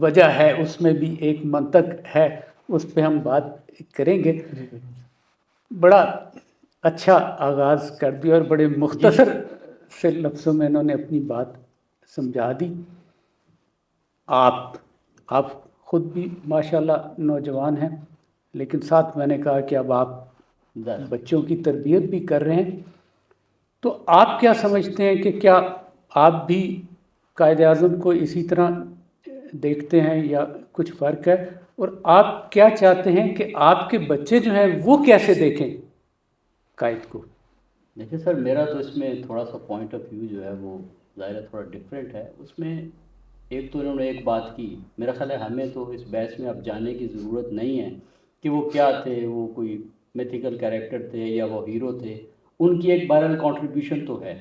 وجہ ہے، اس میں بھی ایک منطق ہے، اس پہ ہم بات کریں گے۔ بڑا اچھا آغاز کر دیا اور بڑے مختصر سے لفظوں میں انہوں نے اپنی بات سمجھا دی۔ آپ خود بھی ماشاءاللہ نوجوان ہیں، لیکن ساتھ میں نے کہا کہ اب آپ بچوں کی تربیت بھی کر رہے ہیں، تو آپ کیا سمجھتے ہیں کہ کیا آپ بھی قائد اعظم کو اسی طرح دیکھتے ہیں یا کچھ فرق ہے؟ اور آپ کیا چاہتے ہیں کہ آپ کے بچے جو ہیں وہ کیسے دیکھیں قائد کو؟ دیکھیں سر، میرا تو اس میں تھوڑا سا پوائنٹ آف ویو جو ہے وہ ظاہر ہے تھوڑا ڈفرینٹ ہے۔ اس میں ایک تو انہوں نے ایک بات کی، میرا خیال ہے ہمیں تو اس بحث میں اب جانے کی ضرورت نہیں ہے کہ وہ کیا تھے، وہ کوئی میتھیکل کیریکٹر تھے یا وہ ہیرو تھے۔ ان کی ایک بہرحال کنٹریبیوشن تو ہے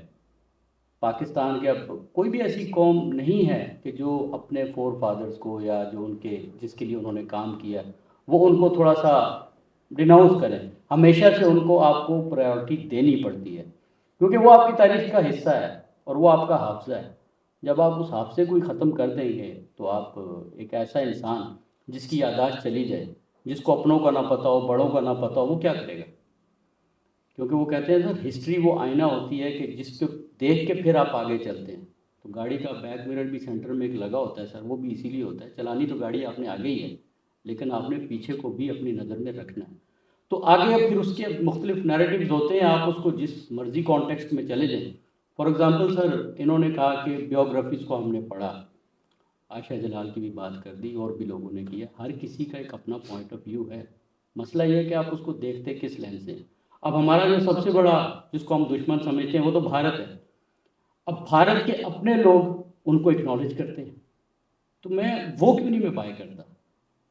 پاکستان کے۔ اب کوئی بھی ایسی قوم نہیں ہے کہ جو اپنے فور فادرز کو یا جو ان کے جس کے لیے انہوں نے کام کیا وہ ان کو تھوڑا سا ڈیناؤنس کریں۔ ہمیشہ سے ان کو آپ کو پرائیورٹی دینی پڑتی ہے، کیونکہ وہ آپ کی تاریخ کا حصہ ہے اور وہ آپ کا حافظہ ہے۔ جب آپ اس حافظے کو ہی ختم کر دیں گے تو آپ ایک ایسا انسان جس کی یادداشت چلی جائے، جس کو اپنوں کا نہ پتہ ہو، بڑوں کا نہ پتہ ہو، وہ کیا کرے گا؟ کیونکہ وہ کہتے ہیں سر ہسٹری وہ آئینہ ہوتی ہے کہ جس کو دیکھ کے پھر آپ آگے چلتے ہیں۔ تو گاڑی کا بیک مرر بھی سینٹر میں ایک لگا ہوتا ہے سر، وہ بھی اسی لیے ہوتا ہے، چلانی تو گاڑی آپ نے آگے ہی ہے، لیکن آپ نے پیچھے کو بھی اپنی نظر میں رکھنا ہے۔ تو آگے اب پھر اس کے مختلف نیریٹیوز ہوتے ہیں، آپ اس کو جس مرضی کانٹیکسٹ میں چلے جائیں۔ فار ایگزامپل سر، انہوں نے کہا کہ بیوگرافیز کو ہم نے پڑھا، عائشہ جلال کی بھی بات کر دی اور بھی لوگوں نے کیا۔ ہر کسی کا ایک اپنا پوائنٹ آف ویو ہے، مسئلہ یہ ہے کہ آپ اس کو دیکھتے کس لینس سے۔ اب ہمارا جو سب سے بڑا جس کو ہم دشمن سمجھتے ہیں وہ تو بھارت ہے۔ اب بھارت کے اپنے لوگ ان کو اکنالج کرتے ہیں، تو میں وہ کیوں نہیں میں بائی کرتا؟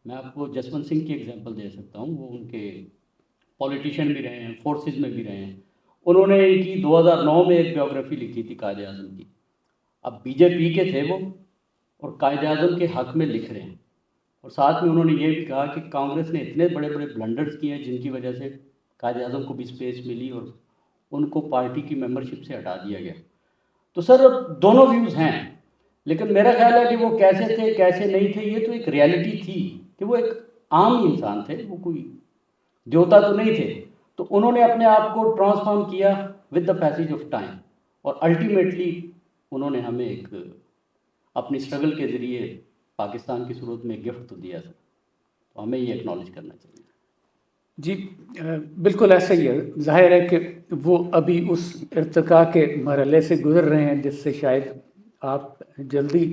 میں آپ کو جسونت سنگھ کی ایگزامپل دے سکتا ہوں، وہ ان کے پولیٹیشین بھی رہے ہیں، فورسز میں بھی رہے ہیں۔ انہوں نے ان کی 2009 میں ایک بیوگرافی لکھی تھی قائد اعظم کی۔ اب بی جے پی کے تھے وہ اور قائد اعظم کے حق میں لکھ رہے ہیں، اور ساتھ میں انہوں نے یہ بھی کہا کہ کانگریس نے اتنے بڑے بڑے بلنڈرز کیے ہیں جن کی وجہ سے قائد اعظم کو بھی اسپیس ملی اور ان کو پارٹی کی ممبرشپ سے ہٹا دیا گیا۔ تو سر دونوں ویوز ہیں، لیکن میرا خیال ہے کہ وہ کیسے تھے کیسے نہیں تھے، یہ تو ایک ریالٹی تھی کہ وہ ایک عام انسان تھے، وہ کوئی دیوتا تو نہیں تھے۔ تو انہوں نے اپنے آپ کو ٹرانسفارم کیا with the passage of time, اور الٹیمیٹلی انہوں نے ہمیں ایک اپنی اسٹرگل کے ذریعے پاکستان کی صورت میں گفٹ تو دیا تھا، تو ہمیں یہ ایکنالج کرنا چاہیے۔ جی بالکل ایسا ہی ہے۔ ظاہر ہے کہ وہ ابھی اس ارتقاء کے مرحلے سے گزر رہے ہیں جس سے شاید آپ جلدی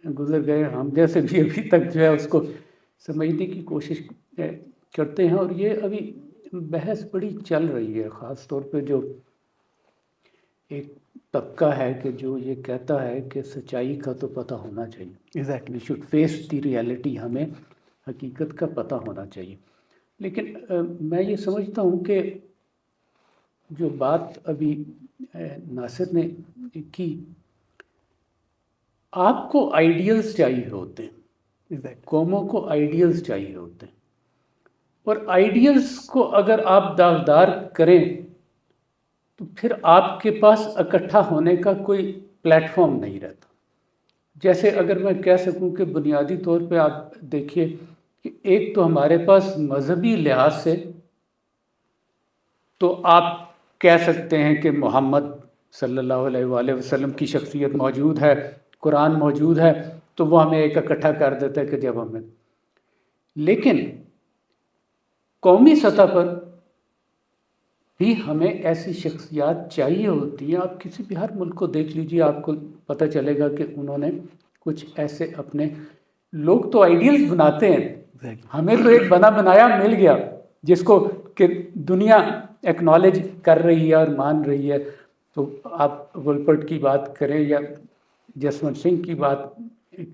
گزر گئے، ہم جیسے بھی ابھی تک جو ہے اس کو سمجھنے کی کوشش کرتے ہیں۔ اور یہ ابھی بحث بڑی چل رہی ہے، خاص طور پہ جو ایک طبقہ ہے کہ جو یہ کہتا ہے کہ سچائی کا تو پتہ ہونا چاہیے، exactly we should face the reality, ہمیں حقیقت کا پتہ ہونا چاہیے۔ لیکن میں یہ سمجھتا ہوں کہ جو بات ابھی ناصر نے کی، آپ کو آئیڈیلز چاہیے ہوتے ہیں، قوموں کو آئیڈیلز چاہیے ہوتے ہیں، اور آئیڈیلز کو اگر آپ داغدار کریں تو پھر آپ کے پاس اکٹھا ہونے کا کوئی پلیٹ فارم نہیں رہتا۔ جیسے اگر میں کہہ سکوں کہ بنیادی طور پہ آپ دیکھیے کہ ایک تو ہمارے پاس مذہبی لحاظ سے تو آپ کہہ سکتے ہیں کہ محمد صلی اللہ علیہ وآلہ وسلم کی شخصیت موجود ہے، قرآن موجود ہے، تو وہ ہمیں ایک اکٹھا کر دیتا ہے کہ جب ہمیں، لیکن قومی سطح پر بھی ہمیں ایسی شخصیات چاہیے ہوتی ہیں۔ آپ کسی بھی ہر ملک کو دیکھ لیجیے، آپ کو پتہ چلے گا کہ انہوں نے کچھ ایسے اپنے لوگ تو آئیڈیلز بناتے ہیں، ہمیں تو ایک بنا بنایا مل گیا جس کو کہ دنیا ایکنالج کر رہی ہے اور مان رہی ہے۔ تو آپ ولپرٹ کی بات کریں یا جسونت سنگھ کی بات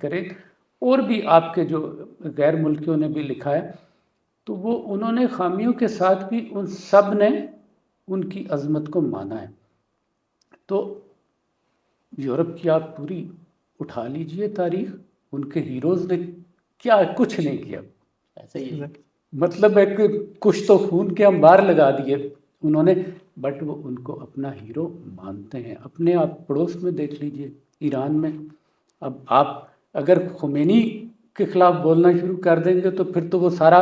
کریں، اور بھی آپ کے جو غیر ملکیوں نے بھی لکھا ہے، تو وہ انہوں نے خامیوں کے ساتھ بھی ان سب نے ان کی عظمت کو مانا ہے۔ تو یورپ کی آپ پوری اٹھا لیجئے تاریخ، ان کے ہیروز نے کیا کچھ نہیں کیا، ایسے ہی ہے۔ مطلب ہے کہ کچھ تو خون کے انبار لگا دیے انہوں نے، بٹ وہ ان کو اپنا ہیرو مانتے ہیں۔ اپنے آپ پڑوس میں دیکھ لیجئے، ایران میں، اب آپ اگر خمینی کے خلاف بولنا شروع کر دیں گے تو پھر تو وہ سارا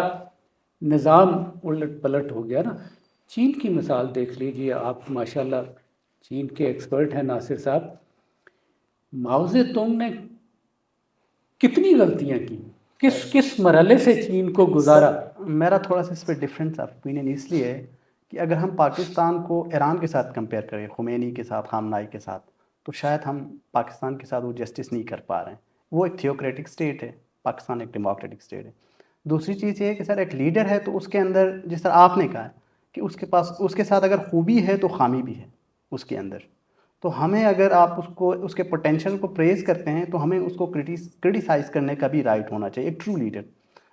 نظام الٹ پلٹ ہو گیا نا. چین کی مثال دیکھ لیجیے آپ، ماشاءاللہ چین کے ایکسپرٹ ہیں ناصر صاحب. ماؤ زے تونگ نے کتنی غلطیاں کی، کس مرحلے سے چین کو گزارا. میرا تھوڑا سا اس پہ ڈفرینس اوپینین اس لیے ہے کہ اگر ہم پاکستان کو ایران کے ساتھ کمپیئر کریں، خمینی کے ساتھ، خامنائی کے ساتھ، تو شاید ہم پاکستان کے ساتھ وہ جسٹس نہیں کر پا رہے ہیں. وہ ایک تھیوکریٹک اسٹیٹ ہے، پاکستان ایک ڈیموکریٹک اسٹیٹ ہے. دوسری چیز یہ ہے کہ سر ایک لیڈر ہے تو اس کے اندر، جس طرح آپ نے کہا ہے کہ اس کے ساتھ اگر خوبی ہے تو خامی بھی ہے اس کے اندر. تو ہمیں، اگر آپ اس کے پوٹینشیل کو پریز کرتے ہیں تو ہمیں اس کو کرٹیسائز کرنے کا بھی رائٹ ہونا چاہیے، ایک ٹرو لیڈر.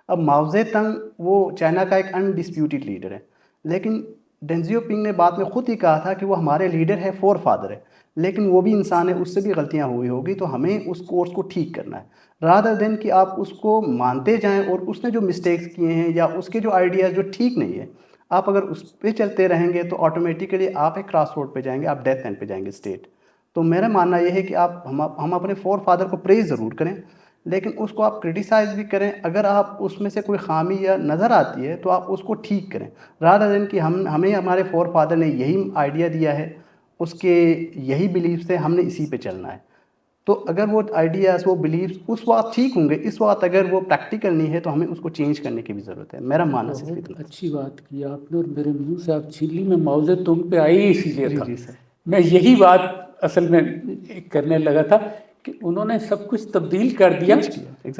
اب ماؤ زے تنگ وہ چائنا کا ایک انڈسپیوٹڈ لیڈر ہے، لیکن ڈین زیاؤپنگ نے بعد میں خود ہی کہا تھا کہ وہ ہمارے لیڈر ہے، فور فادر ہے. لیکن وہ بھی انسان ہے، اس سے بھی غلطیاں ہوئی ہوگی، تو ہمیں اس کورس کو ٹھیک کرنا ہے رادر دین کہ آپ اس کو مانتے جائیں اور اس نے جو مسٹیکس کیے ہیں یا اس کے جو آئیڈیاز جو ٹھیک نہیں ہے، آپ اگر اس پہ چلتے رہیں گے تو آٹومیٹیکلی آپ ایک کراس روڈ پہ جائیں گے، آپ ڈیتھ اینڈ پہ جائیں گے اسٹیٹ. تو میرا ماننا یہ ہے کہ ہم اپنے فور فادر کو پریز ضرور کریں، لیکن اس کو آپ کرٹیسائز بھی کریں. اگر آپ اس میں سے کوئی خامی یا نظر آتی ہے تو آپ اس کو ٹھیک کریں رادر دین کہ ہمیں ہمارے فور فادر نے یہی آئیڈیا دیا ہے، اس کے یہی بلیفس تھے، ہم نے اسی پہ چلنا ہے. تو اگر وہ آئیڈیاز، وہ بلیفس اس وقت ٹھیک ہوں گے، اس وقت اگر وہ پریکٹیکل نہیں ہے تو ہمیں اس کو چینج کرنے کی بھی ضرورت ہے. میرا ماننا صرف بہت اتنا. اچھی بات کی آپ نے، اور میرے منہ سے آپ چھین لی. میں ماؤ زے تونگ پہ آئی اسی لیے تھا. جی سر. میں یہی بات اصل میں کرنے لگا تھا کہ انہوں نے سب کچھ تبدیل کر دیا،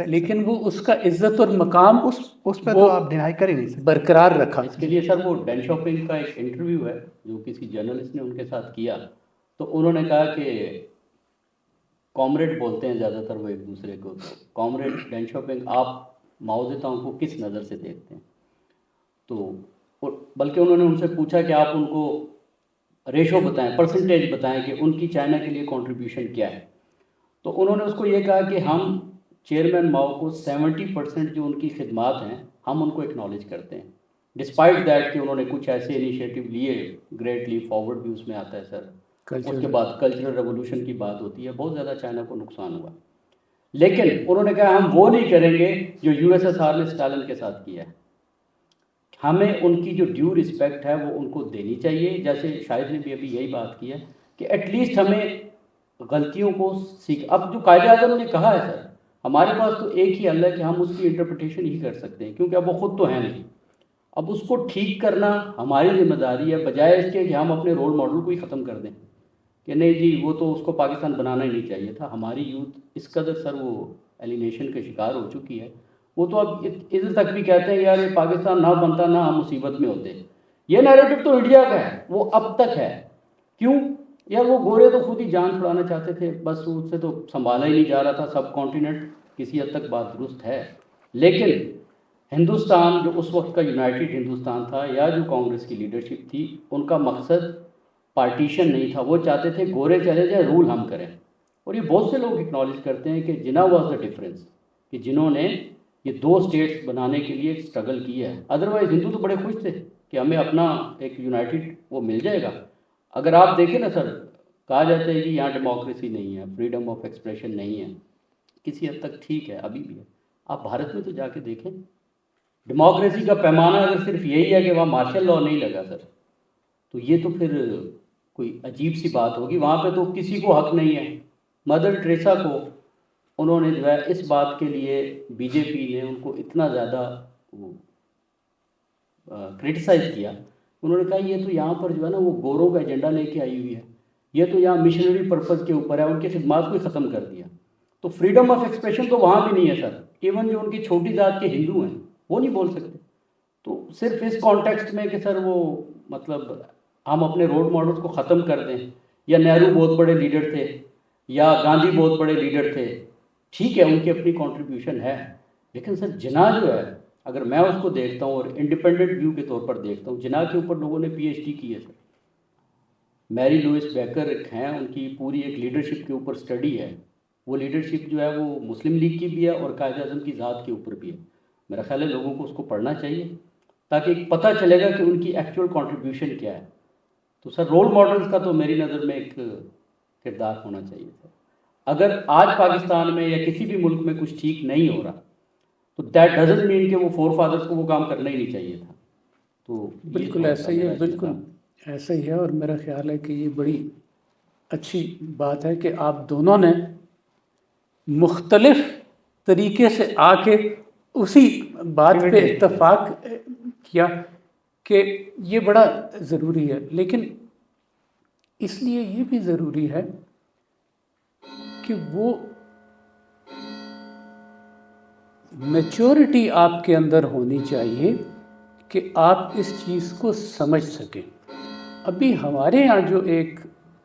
لیکن وہ اس کا عزت اور مقام اس پہ تو آپ ڈینائی کر ہی نہیں سکتے، برقرار رکھا. اس کے لیے سر وہ ڈین شاپنگ کا ایک انٹرویو ہے جو کسی جرنلسٹ نے ان کے ساتھ کیا، تو انہوں نے کہا کہ کامریڈ بولتے ہیں زیادہ تر وہ ایک دوسرے کو، تو کامریڈ ڈین شاپنگ آپ ماؤ زے تونگ کو کس نظر سے دیکھتے ہیں؟ تو بلکہ انہوں نے ان سے پوچھا کہ آپ ان کو ریشو بتائیں، پرسنٹیج بتائیں کہ ان کی چائنا کے لیے کنٹریبیوشن کیا ہے. تو انہوں نے اس کو یہ کہا کہ ہم چیئرمین ماؤ کو 70% جو ان کی خدمات ہیں ہم ان کو اکنالج کرتے ہیں، ڈسپائٹ دیٹ کہ انہوں نے کچھ ایسے انیشیٹو لیے، گریٹ لیپ فارورڈ بھی اس میں آتا ہے سر. اس کے بعد کلچرل ریولوشن کی بات ہوتی ہے، بہت زیادہ چائنا کو نقصان ہوا، لیکن انہوں نے کہا ہم وہ نہیں کریں گے جو یو ایس ایس آر نے اسٹالن کے ساتھ کیا ہے. ہمیں ان کی جو ڈیو رسپیکٹ ہے وہ ان کو دینی چاہیے. جیسے شاہد نے بھی ابھی یہی بات کی ہے کہ ایٹ لیسٹ ہمیں غلطیوں کو سیکھ. اب جو قائد اعظم نے کہا ہے سر، ہمارے پاس تو ایک ہی حل ہے کہ ہم اس کی انٹرپریٹیشن ہی کر سکتے ہیں، کیونکہ اب وہ خود تو ہیں نہیں. اب اس کو ٹھیک کرنا ہماری ذمہ داری ہے، بجائے اس کے کہ ہم اپنے رول ماڈل کو ہی ختم کر دیں کہ نہیں جی وہ تو اس کو پاکستان بنانا ہی نہیں چاہیے تھا. ہماری یوتھ اس قدر سر وہ ایلینیشن کا شکار ہو چکی ہے، وہ تو اب ادھر تک بھی کہتے ہیں یار یہ پاکستان نہ بنتا نہ ہم مصیبت میں ہوتے. یہ نیریٹو تو انڈیا کا ہے، وہ اب تک ہے. کیوں؟ یار وہ گورے تو خود ہی جان چھڑانا چاہتے تھے، بس اس سے تو سنبھالا ہی نہیں جا رہا تھا. سب کانٹیننٹ کسی حد تک بات درست ہے، لیکن ہندوستان جو اس وقت کا یونائٹڈ ہندوستان تھا یا جو کانگریس کی لیڈرشپ تھی، ان کا مقصد پارٹیشن نہیں تھا. وہ چاہتے تھے گورے چلے جائیں، رول ہم کریں. اور یہ بہت سے لوگ اکنالج کرتے ہیں کہ جنا واز دا ڈفرینس، کہ جنہوں نے یہ دو اسٹیٹس بنانے کے لیے اسٹرگل کی ہے. ادروائز ہندو تو بڑے خوش تھے کہ ہمیں اپنا ایک یونائٹڈ وہ مل جائے گا. اگر آپ دیکھیں نا سر، کہا جاتا ہے کہ یہاں ڈیموکریسی نہیں ہے، فریڈم آف ایکسپریشن نہیں ہے. کسی حد تک ٹھیک ہے، ابھی بھی ہے. آپ بھارت میں تو جا کے دیکھیں، ڈیموکریسی کا پیمانہ اگر صرف یہی ہے کہ وہاں مارشل لاء نہیں لگا سر، تو یہ تو پھر کوئی عجیب سی بات ہوگی. وہاں پہ تو کسی کو حق نہیں ہے. مدر ٹریسا کو انہوں نے جو ہے اس بات کے لیے بی جے پی نے ان کو اتنا زیادہ کرٹیسائز کیا، انہوں نے کہا یہ تو یہاں پر جو ہے نا وہ گوروں کا ایجنڈا لے کے آئی ہوئی ہے، یہ تو یہاں مشنری پرپز کے اوپر ہے، ان کی خدمات کو ہی ختم کر دیا. تو فریڈم آف ایکسپریشن تو وہاں بھی نہیں ہے سر. ایون جو ان کی چھوٹی ذات کے ہندو ہیں وہ نہیں بول سکتے. تو صرف اس کانٹیکسٹ میں کہ سر وہ مطلب ہم اپنے رول ماڈلز کو ختم کر دیں، یا نہرو بہت بڑے لیڈر تھے یا گاندھی بہت بڑے لیڈر تھے، ٹھیک ہے ان کی اپنی کنٹریبیوشن ہے، لیکن سر جناح جو ہے اگر میں اس کو دیکھتا ہوں اور انڈیپینڈنٹ ویو کے طور پر دیکھتا ہوں، جناح کے اوپر لوگوں نے پی ایچ ڈی کی ہے سر. میری لوئس بیکر ایک ہیں، ان کی پوری ایک لیڈرشپ کے اوپر اسٹڈی ہے. وہ لیڈرشپ جو ہے وہ مسلم لیگ کی بھی ہے اور قائد اعظم کی ذات کے اوپر بھی ہے. میرا خیال ہے لوگوں کو اس کو پڑھنا چاہیے تاکہ ایک پتہ چلے گا کہ ان کی ایکچوئل کنٹریبیوشن کیا ہے. تو سر رول ماڈلز کا تو میری نظر میں ایک کردار ہونا چاہیے سر. اگر آج پاکستان میں یا کسی بھی ملک میں کچھ ٹھیک نہیں ہو رہا تو دیٹ ڈزنٹ مین کہ وہ فور فادرس کو وہ کام کرنا ہی نہیں چاہیے تھا. تو بالکل ایسا ہی ہے، بالکل ایسا ہی ہے. اور میرا خیال ہے کہ یہ بڑی اچھی بات ہے کہ آپ دونوں نے مختلف طریقے سے آ کے اسی بات پہ اتفاق کیا کہ یہ بڑا ضروری ہے. لیکن اس لیے یہ بھی ضروری ہے کہ وہ میچورٹی آپ کے اندر ہونی چاہیے کہ آپ اس چیز کو سمجھ سکیں. ابھی ہمارے یہاں جو ایک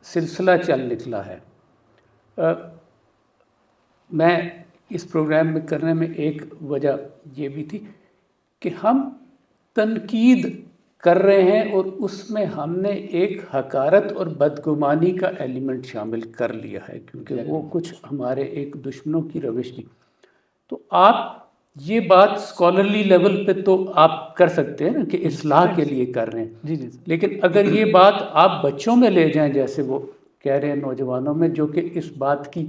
سلسلہ چل نکلا ہے، میں اس پروگرام میں کرنے میں ایک وجہ یہ بھی تھی کہ ہم تنقید کر رہے ہیں اور اس میں ہم نے ایک حقارت اور بدگمانی کا ایلیمنٹ شامل کر لیا ہے، کیونکہ وہ کچھ ہمارے ایک دشمنوں کی روش تھی. تو آپ یہ بات اسکالرلی لیول پہ تو آپ کر سکتے ہیں نا کہ اصلاح کے لیے کر رہے ہیں، جی جی لیکن اگر یہ بات آپ بچوں میں لے جائیں، جیسے وہ کہہ رہے ہیں نوجوانوں میں جو کہ اس بات کی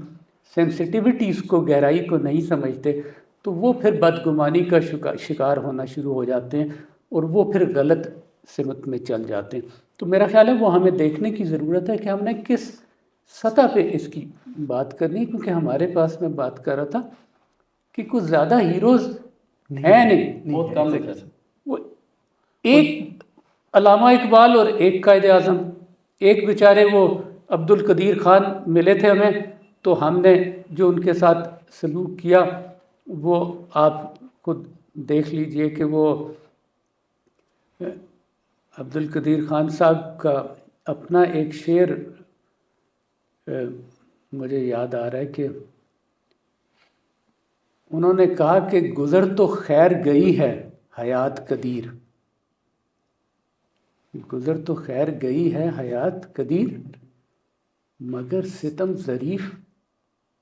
سینسٹیوٹیز کو، گہرائی کو نہیں سمجھتے، تو وہ پھر بدگمانی کا شکار ہونا شروع ہو جاتے ہیں اور وہ پھر غلط سمت میں چل جاتے ہیں. تو میرا خیال ہے وہ ہمیں دیکھنے کی ضرورت ہے کہ ہم نے کس سطح پہ اس کی بات کرنی ہے، کیونکہ ہمارے پاس میں بات کر رہا تھا کہ کچھ زیادہ ہیروز ہیں نہیں، بہت کم ہے سر. وہ ایک علامہ اقبال اور ایک قائد اعظم، ایک بیچارے وہ عبد القدیر خان ملے تھے ہمیں، تو ہم نے جو ان کے ساتھ سلوک کیا وہ آپ خود دیکھ لیجئے کہ وہ عبد القدیر خان صاحب کا اپنا ایک شعر مجھے یاد آ رہا ہے کہ انہوں نے کہا کہ گزر تو خیر گئی ہے حیات قدیر، گزر تو خیر گئی ہے حیات قدیر، مگر ستم ظریف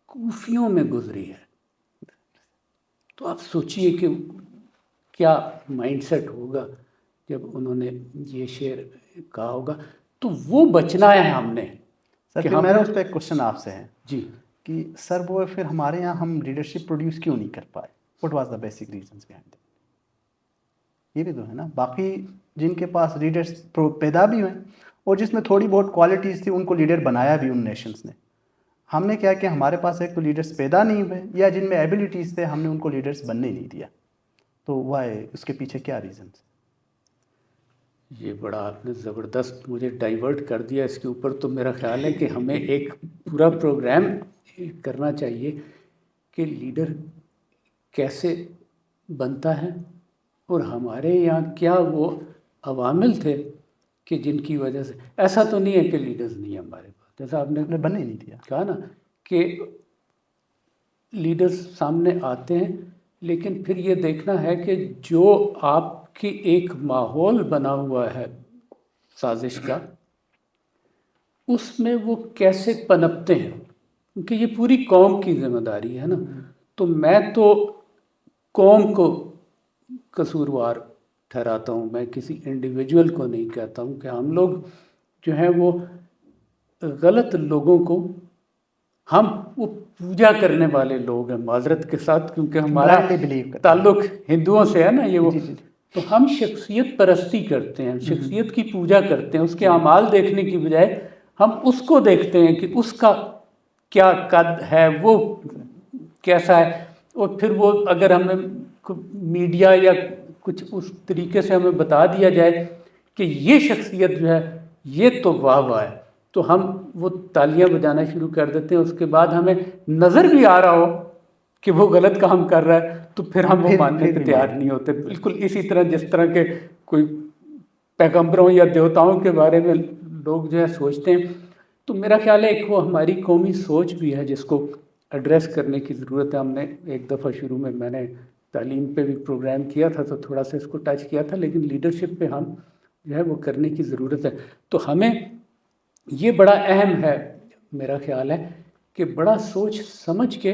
کوفیوں میں گزری ہے. تو آپ سوچئے کہ کیا مائنڈ سیٹ ہوگا جب انہوں نے یہ شعر کہا ہوگا. تو وہ بچنا ہے ہم نے. سر میرا اس پہ ایک کوشچن آپ سے ہے جی کہ سر وہ پھر ہمارے یہاں ہم لیڈرشپ پروڈیوس کیوں نہیں کر پائے؟ What was the basic reasons behind that? یہ بھی تو ہے نا. باقی جن کے پاس لیڈرس پیدا بھی ہوئے اور جس میں تھوڑی بہت کوالٹیز تھی ان کو لیڈر بنایا بھی ان نیشنز نے. ہم نے کیا کہ ہمارے پاس ایک تو لیڈرس پیدا نہیں ہوئے، یا جن میں ایبلٹیز تھے ہم نے ان کو لیڈرس بننے نہیں دیا. تو وائی، اس کے پیچھے کیا ریزنس؟ یہ بڑا آپ نے زبردست مجھے ڈائیورٹ کر دیا اس کے اوپر. تو میرا خیال ہے کہ ہمیں ایک پورا پروگرام کرنا چاہیے کہ لیڈر کیسے بنتا ہے اور ہمارے یہاں کیا وہ عوامل تھے کہ جن کی وجہ سے. ایسا تو نہیں ہے کہ لیڈرز نہیں ہے ہمارے پاس، جیسا آپ نے بننے نہیں دیا کہا نا کہ لیڈرز سامنے آتے ہیں، لیکن پھر یہ دیکھنا ہے کہ جو آپ کی ایک ماحول بنا ہوا ہے سازش کا، اس میں وہ کیسے پنپتے ہیں، کیونکہ یہ پوری قوم کی ذمہ داری ہے نا. تو میں تو قوم کو قصوروار ٹھہراتا ہوں، میں کسی انڈیویجول کو نہیں کہتا ہوں کہ ہم لوگ جو ہیں وہ غلط لوگوں کو، ہم وہ پوجا کرنے والے لوگ ہیں معذرت کے ساتھ، کیونکہ ہمارا تعلق ہندوؤں سے ہے نا یہ وہ. تو ہم شخصیت پرستی کرتے ہیں، شخصیت کی پوجا کرتے ہیں، اس کے اعمال دیکھنے کی بجائے ہم اس کو دیکھتے ہیں کہ اس کا کیا قد ہے، وہ کیسا ہے. اور پھر وہ اگر ہمیں میڈیا یا کچھ اس طریقے سے ہمیں بتا دیا جائے کہ یہ شخصیت جو ہے یہ تو واہ واہ ہے، تو ہم وہ تالیاں بجانا شروع کر دیتے ہیں. اس کے بعد ہمیں نظر بھی آ رہا ہو کہ وہ غلط کام کر رہا ہے تو پھر ہم وہ ماننے کے تیار نہیں ہوتے. بالکل اسی طرح جس طرح کے کوئی پیغمبروں یا دیوتاؤں کے بارے میں لوگ جو ہے سوچتے ہیں. تو میرا خیال ہے ایک وہ ہماری قومی سوچ بھی ہے جس کو ایڈریس کرنے کی ضرورت ہے. ہم نے ایک دفعہ شروع میں نے تعلیم پہ بھی پروگرام کیا تھا تو تھوڑا سا اس کو ٹچ کیا تھا، لیکن لیڈرشپ پہ ہم جو ہے وہ کرنے کی ضرورت ہے. تو ہمیں یہ بڑا اہم ہے میرا خیال ہے کہ بڑا سوچ سمجھ کے،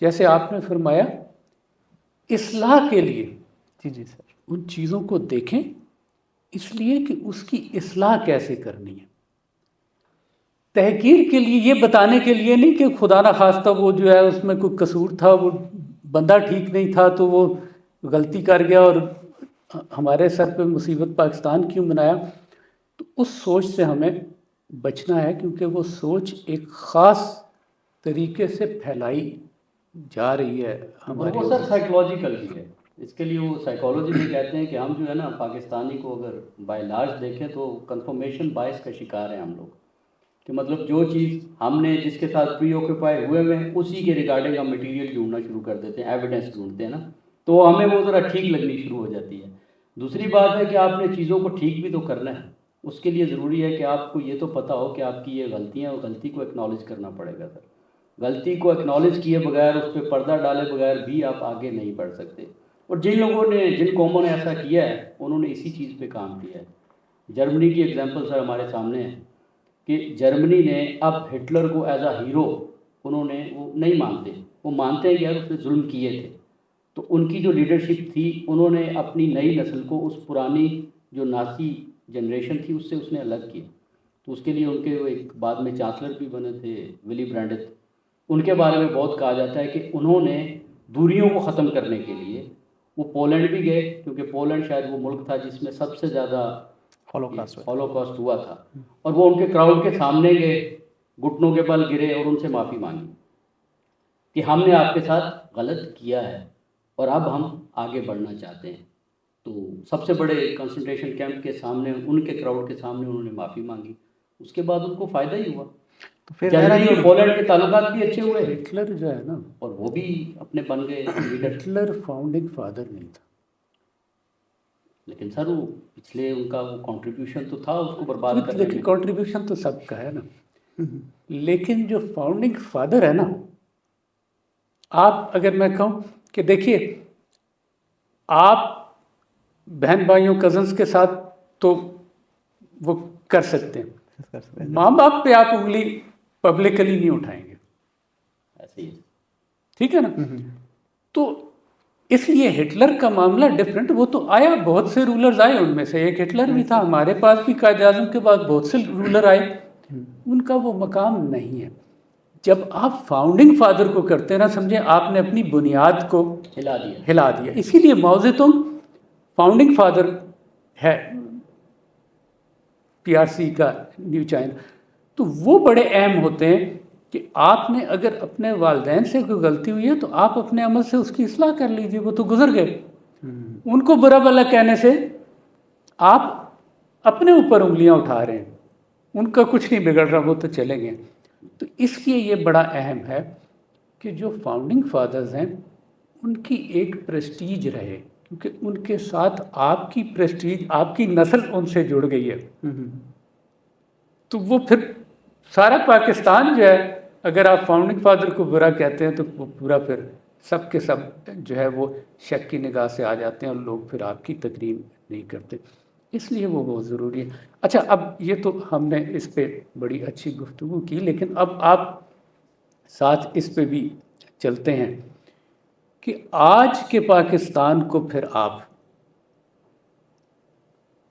جیسے آپ نے فرمایا اصلاح کے لیے، جی سر، ان چیزوں کو دیکھیں، اس لیے کہ اس کی اصلاح کیسے کرنی ہے. تحقیر کے لیے، یہ بتانے کے لیے نہیں کہ خدا نخواستہ وہ جو ہے اس میں کوئی قصور تھا وہ بندہ ٹھیک نہیں تھا تو وہ غلطی کر گیا اور ہمارے سر پہ مصیبت پاکستان کیوں بنایا. تو اس سوچ سے ہمیں بچنا ہے کیونکہ وہ سوچ ایک خاص طریقے سے پھیلائی جا رہی ہے اور ہماری. وہ سر سائیکولوجیکل بھی ہے. اس کے لیے وہ سائیکالوجی میں کہتے ہیں کہ ہم جو ہے نا پاکستانی کو اگر بائی لارج دیکھیں تو کنفرمیشن بائس کا شکار ہیں ہم لوگ. کہ مطلب جو چیز ہم نے جس کے ساتھ پری آکوپائی ہوئے ہیں اسی کے ریگارڈنگ ہم مٹیریل ڈھونڈنا شروع کر دیتے ہیں, ایویڈنس ڈھونڈتے ہیں نا, تو ہمیں وہ ذرا ٹھیک لگنی شروع ہو جاتی ہے. دوسری بات ہے کہ آپ نے چیزوں کو ٹھیک بھی تو کرنا ہے. اس کے لیے ضروری ہے کہ آپ کو یہ تو پتہ ہو کہ آپ کی یہ غلطیاں اور غلطی کو اکنالج کرنا پڑے گا. سر غلطی کو اکنالج کیے بغیر, اس پہ پردہ ڈالے بغیر بھی آپ آگے نہیں بڑھ سکتے. اور جن لوگوں نے, جن قوموں نے ایسا کیا ہے انہوں نے اسی چیز پہ کام کیا ہے. جرمنی کی ایگزامپل سر ہمارے سامنے ہے کہ جرمنی نے اب ہٹلر کو ایز اے ہیرو انہوں نے, وہ نہیں مانتے, وہ مانتے ہیں کہ یار اس نے ظلم کیے تھے. تو ان کی جو لیڈرشپ تھی انہوں نے اپنی نئی نسل کو اس پرانی جو نازی جنریشن تھی اس سے اس نے الگ کیا. تو اس کے لیے ان کے وہ ایک بعد میں چانسلر بھی بنے تھے ولی برانڈٹ, ان کے بارے میں بہت کہا جاتا ہے کہ انہوں نے دوریوں کو ختم کرنے کے لیے وہ پولینڈ بھی گئے, کیونکہ پولینڈ شاید وہ ملک تھا جس میں سب سے زیادہ ہولوکاسٹ ہوا تھا, اور وہ ان کے کراؤڈ کے سامنے گئے, گھٹنوں کے بل گرے اور ان سے معافی مانگی کہ ہم نے آپ کے ساتھ غلط کیا ہے اور اب ہم آگے بڑھنا چاہتے ہیں. تو سب سے بڑے کنسنٹریشن کیمپ کے سامنے, ان کے کراؤڈ کے سامنے انہوں نے معافی مانگی. اس کے بعد ان کو فائدہ ہی ہوا. تو پھر جرمنی اور پولینڈ کے تعلقات بھی اچھے ہوئے ہٹلر جو ہے نا, اور وہ بھی اپنے بن گئے لیڈر. ہٹلر فاؤنڈنگ فادر نہیں تھا, لیکن سر وہ پچھلے ان کا وہ کنٹریبیوشن تو تھا اس کو برباد کرنے لیکن میں. کنٹریبیوشن تو سب کا ہے نا, لیکن جو فاؤنڈنگ فادر ہے نا, آپ اگر میں کہوں کہ دیکھیے آپ بہن بھائیوں کزنس کے ساتھ تو وہ کر سکتے ہیں, ماں باپ پہ آپ انگلی پبلکلی نہیں اٹھائیں گے, ایسے ہی ٹھیک ہے نا. تو اس لیے ہٹلر کا معاملہ ڈفرینٹ, وہ تو آیا, بہت سے رولرز آئے, ان میں سے ایک ہٹلر بھی تھا. ہمارے پاس بھی قائد اعظم کے بعد بہت سے رولر آئے, ان کا وہ مقام نہیں ہے. جب آپ فاؤنڈنگ فادر کو کرتے ہیں نا, سمجھیں آپ نے اپنی بنیاد کو ہلا دیا. اسی لیے ماؤ زیدونگ فاؤنڈنگ فادر ہے PRC کا نیو چائنا. تو وہ بڑے اہم ہوتے ہیں کہ آپ نے اگر اپنے والدین سے کوئی غلطی ہوئی ہے تو آپ اپنے عمل سے اس کی اصلاح کر لیجیے, وہ تو گزر گئے. ان کو برا بھلا کہنے سے آپ اپنے اوپر انگلیاں اٹھا رہے ہیں, ان کا کچھ نہیں بگڑ رہا, وہ تو چلے گئے. تو اس لیے یہ بڑا اہم ہے کہ جو فاؤنڈنگ فادرز ہیں ان کی ایک پریسٹیج رہے, کیونکہ ان کے ساتھ آپ کی پریسٹیج, آپ کی نسل ان سے جڑ گئی ہے. تو وہ پھر سارا پاکستان جو ہے, اگر آپ فاؤنڈنگ فادر کو برا کہتے ہیں تو وہ پورا پھر سب کے سب جو ہے وہ شک کی نگاہ سے آ جاتے ہیں اور لوگ پھر آپ کی تکریم نہیں کرتے. اس لیے وہ بہت ضروری ہے. اچھا, اب یہ تو ہم نے اس پہ بڑی اچھی گفتگو کی, لیکن اب آپ ساتھ اس پہ بھی چلتے ہیں کہ آج کے پاکستان کو پھر آپ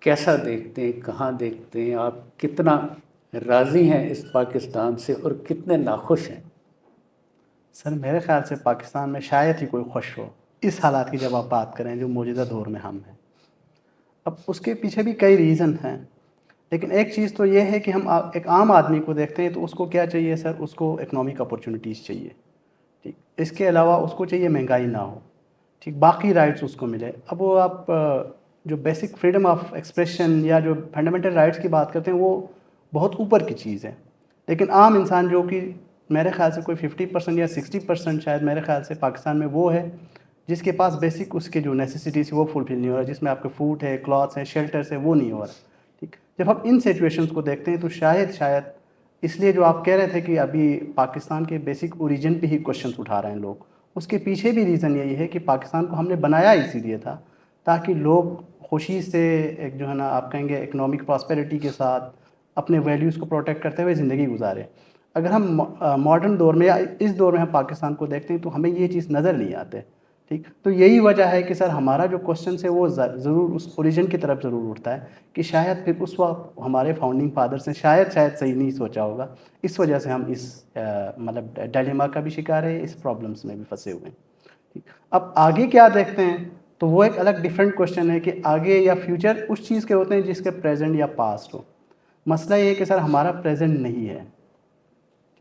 کیسا دیکھتے ہیں, کہاں دیکھتے ہیں, آپ کتنا راضی ہیں اس پاکستان سے اور کتنے ناخوش ہیں؟ سر میرے خیال سے پاکستان میں شاید ہی کوئی خوش ہو اس حالات کی جب آپ بات کریں جو موجودہ دور میں ہم ہیں. اب اس کے پیچھے بھی کئی ریزن ہیں, لیکن ایک چیز تو یہ ہے کہ ہم ایک عام آدمی کو دیکھتے ہیں تو اس کو کیا چاہیے سر, اس کو اکنامک اپورچونیٹیز چاہیے, ٹھیک. اس کے علاوہ اس کو چاہیے مہنگائی نہ ہو, ٹھیک, باقی رائٹس اس کو ملے. اب وہ آپ جو بیسک فریڈم آف ایکسپریشن یا جو فنڈامنٹل رائٹس کی بات کرتے ہیں وہ بہت اوپر کی چیز ہے, لیکن عام انسان جو کہ میرے خیال سے کوئی 50% یا 60% شاید میرے خیال سے پاکستان میں وہ ہے جس کے پاس بیسک اس کے جو نیسیسٹیز وہ فلفل نہیں ہو رہا, جس میں آپ کے فوڈ ہے, کلاتھس ہے, شیلٹرس ہے, وہ نہیں ہو رہا, ٹھیک. جب ہم ان سچویشنس کو دیکھتے ہیں تو شاید اس لیے جو آپ کہہ رہے تھے کہ ابھی پاکستان کے بیسک اوریجن پہ ہی کوشچنس اٹھا رہے ہیں لوگ, اس کے پیچھے بھی ریزن یہی ہے کہ پاکستان کو ہم نے بنایا اسی لیے تھا تاکہ لوگ خوشی سے ایک جو ہے نا آپ کہیں گے اکنامک پراسپیرٹی کے ساتھ اپنے ویلیوز کو پروٹیکٹ کرتے ہوئے زندگی گزارے. اگر ہم ماڈرن دور میں یا اس دور میں ہم پاکستان کو دیکھتے ہیں تو ہمیں یہ چیز نظر نہیں آتے, ٹھیک. تو یہی وجہ ہے کہ سر ہمارا جو کوشچنس ہے وہ ضرور اس اوریجن کی طرف ضرور اٹھتا ہے کہ شاید پھر اس وقت ہمارے فاؤنڈنگ فادرس نے شاید صحیح نہیں سوچا ہوگا, اس وجہ سے ہم اس مطلب ڈائلیما کا بھی شکار ہے, اس پرابلمس میں بھی پھنسے ہوئے ہیں. اب آگے کیا دیکھتے ہیں تو وہ ایک الگ ڈفرینٹ کوشچن ہے کہ آگے یا فیوچر اس چیز کے ہوتے ہیں جس کے پریزنٹ یا پاسٹ ہو. مسئلہ یہ ہے کہ سر ہمارا پریزنٹ نہیں ہے.